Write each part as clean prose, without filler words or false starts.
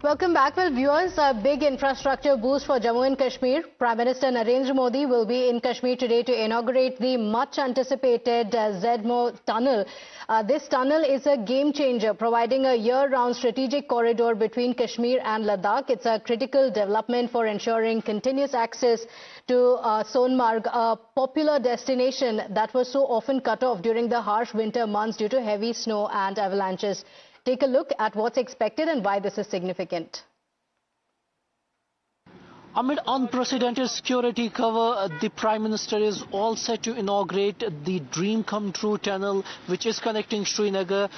Welcome back. Well, viewers, a big infrastructure boost for Jammu and Kashmir. Prime Minister Narendra Modi will be in Kashmir today to inaugurate the much anticipated ZMO tunnel. This tunnel is a game changer, providing a year-round strategic corridor between Kashmir and Ladakh. It's a critical development for ensuring continuous access to Sonmarg, a popular destination that was so often cut off during the harsh winter months due to heavy snow and avalanches. Take a look at what's expected and why this is significant. Amid unprecedented security cover, the Prime Minister is all set to inaugurate the dream come true tunnel which is connecting Srinagar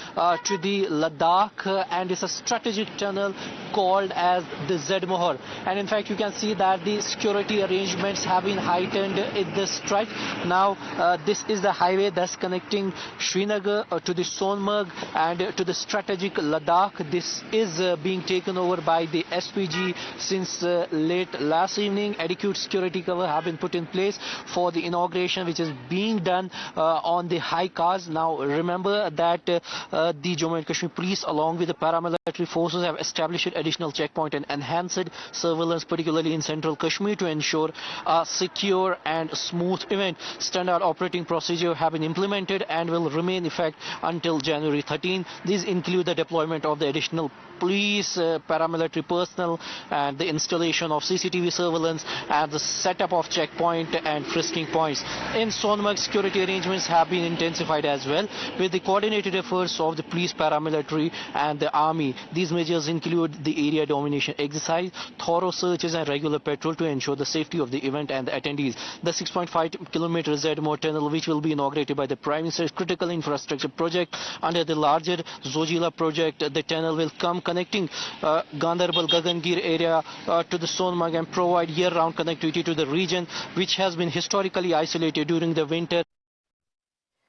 to the Ladakh, and it's a strategic tunnel called as the ZMOHR. And in fact, you can see that the security arrangements have been heightened in this stretch. Now, this is the highway that's connecting Srinagar to the Sonmarg and to the strategic Ladakh. This is being taken over by the SPG since late last evening. Adequate security cover have been put in place for the inauguration, which is being done on the high cars. Now remember that the Jammu and Kashmir police along with the paramilitary forces have established additional checkpoint and enhanced surveillance, particularly in central Kashmir, to ensure a secure and smooth event. Standard operating procedure have been implemented and will remain in effect until January 13. These include the deployment of the additional police, paramilitary personnel, and the installation of CCTV surveillance and the setup of checkpoint and frisking points. In Sonmarg, security arrangements have been intensified as well with the coordinated efforts of the police, paramilitary and the army. These measures include the area domination exercise, thorough searches and regular patrol to ensure the safety of the event and the attendees. The 6.5-kilometer ZMO tunnel, which will be inaugurated by the Prime Minister's critical infrastructure project under the larger Zojila project. The tunnel will come connecting Gandarbal Gagangir area to the Sonmarg and provide year-round connectivity to the region, which has been historically isolated during the winter.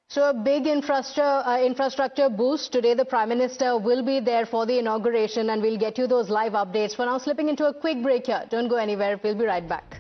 So a big infrastructure boost. Today the Prime Minister will be there for the inauguration and we'll get you those live updates. For now, slipping into a quick break here. Don't go anywhere. We'll be right back.